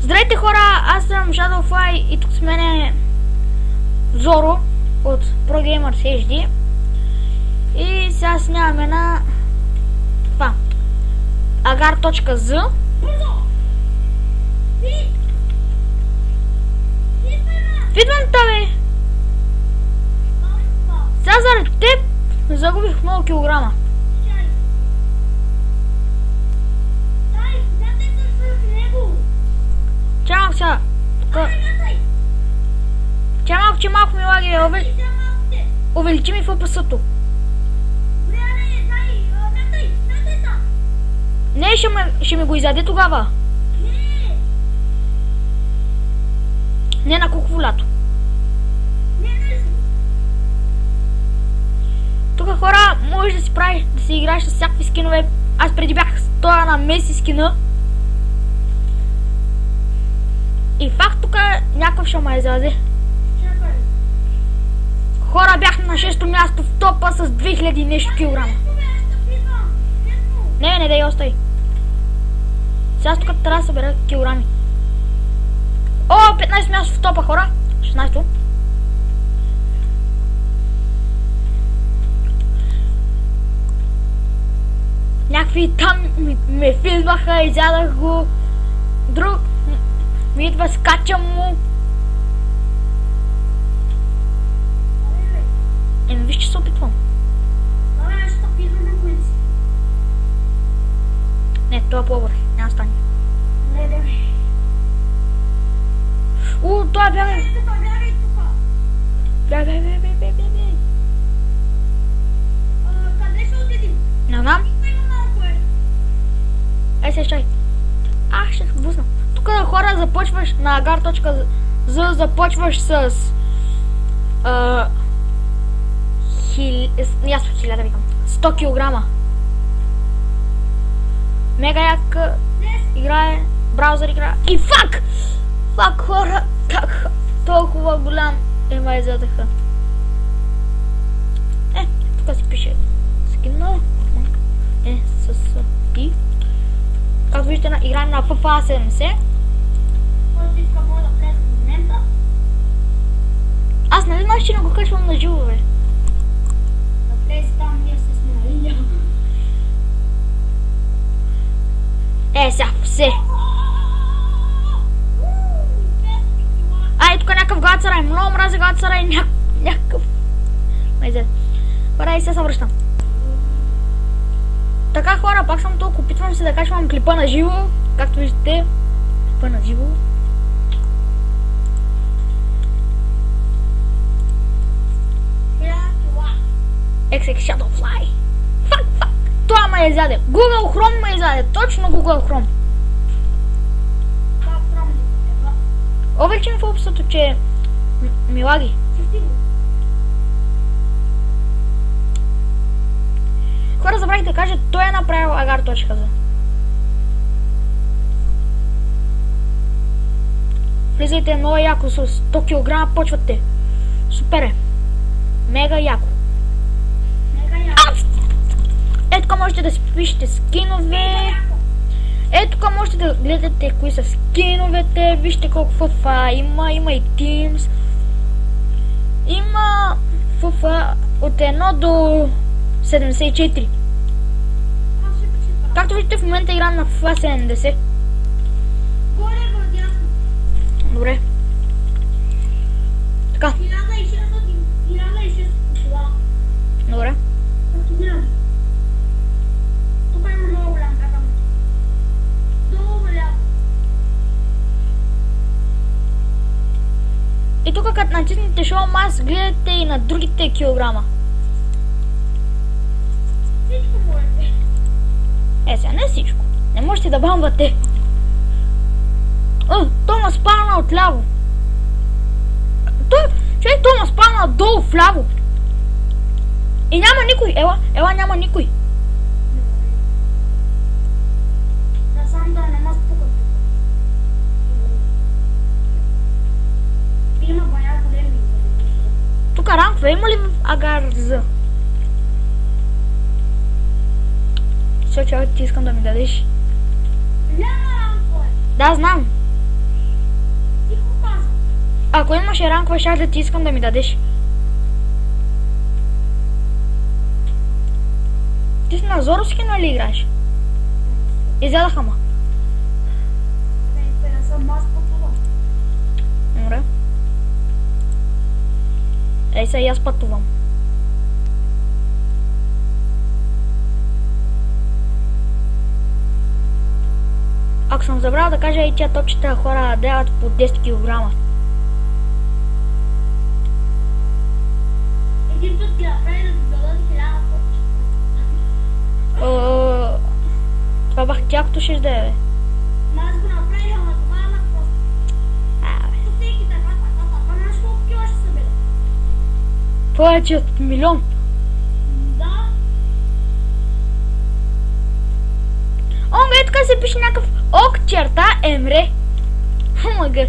Здравейте хора, аз съм Shadowfly и тук с мен е Зоро от ProGamers HD. И сега снимаме на това agar.z. Видвам бе! Сега заради теб загубих много килограма. Чай малко сега. Чай малко, че малко ми лаги. Увеличи ми FPS-то. Не, ще ми го изяде тогава. Не на кукволято. Тук хора, можеш да си правиш, да си играеш с всякакви скинове. Аз преди бях стоя на Меси скина. И факт тук някакъв ще ме изяде. Хора, бях на 6-то място в топа с 2000 нещо килограма. Не дай остай. Сега тук трябва да събера килограми. О, 15 място в топа, хора. 16-то. Някакви там ме филмаха, изядах го. Друг ми идва, скачам му. Виж, че се опитвам. Не, това е по-добре. Няма стане. Това бягай. Бягай. Къде ще отидим? Не знам. Се чай. Ще се вусна. Тук хора започваш на agar.z, започваш с ясно 1000 викам. 100 килограма. Мега як играе, браузър игра. И фак! Фак, хора! Как толкова голям ме изядеха. Тук си пише скина. С и. Както виждате, играем на FIFA 70. Аз нали знаеш, че не го качвам на живо, бе? Да влезе там, ние се смея. Сега, все. Тук някакъв гацарай, много мразя гацарай, някакъв. Хора, и сега се връщам. Така хора, пак съм толкова, опитвам се да качвам клипа на живо, както виждате, клипа на живо. XX Shadowfly. Фак. Това ме изяде. Google Chrome ме изяде. Точно Google Chrome. Увеличи ми в описато, че ми лаги. Хора, забравих да кажа, той е направил agar.z. Влизайте много яко, с 100 кг почвате. Супер е. Мега яко. Тук можете да си пишете скинове. Тук можете да гледате кои са скиновете. Вижте колко FIFA има и Teams. Има FIFA от 1 до 74. Както виждате, в момента играм на FIFA 70. Добре. Така. 1600. Добре. Тук има много голям кракъм. Долу ляво. И тук като натиснете Show Mass, гледате и на другите килограма. Всичко можете. Сега не всичко. Не можете да бамвате. То ме спана отляво. То ме спана долу вляво. И няма никой. Ела няма никой. Да сам да не ма спукат. Има бая големи. Тук ранква има ли в agar.z? Все, че ти искам да ми дадеш. Няма ранкове. Да, знам. Ако имаше ранкова, щях да ти искам да ми дадеш. Ти си на Зоровски, нали играеш? Изядаха ма. Не съм, аз пътувам. Добре. Ей сега и аз пътувам. Ако съм забрал да кажа, и тия топчета хора дават по 10 кг. Един път ги направи да дадат 1000 топчета. Това бах тякото ще да е. Аз го направих, ама това е на просто. Всеки така, знаеш колко кила ще събере? Повече от милион. Да. Онга, тук се пише някакъв ок черта Емре. Хмъга.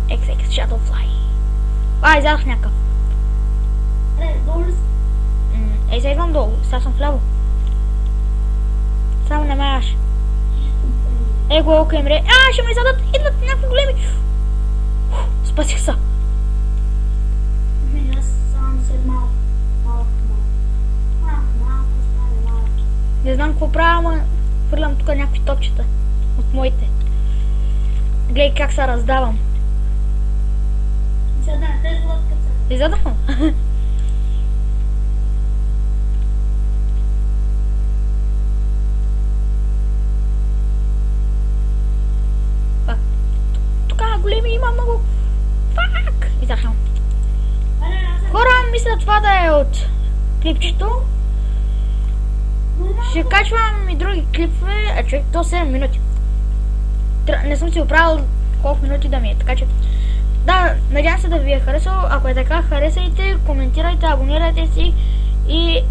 XX Shadowfly. Изядах някакъв. Долу ли си? Ей, сега идвам долу. Сега съм вляво. Само не ме яш. Его ок Емре. Ще ме изядат. Идват някакви големи. Спасих се. Аз само се малко. Не знам какво правя, ама хвърлям тук някакви топчета от моите. Гледай как се раздавам. Изядахме. Тук големи има много. Фак! Изядахме. Хора, мисля това да е от клипчето. Ще качвам и други клипове, човек, то 7 минути. Не съм си оправил колко минути да ми е, така че... Да, надявам се да ви е харесало. Ако е така, харесайте, коментирайте, абонирайте си и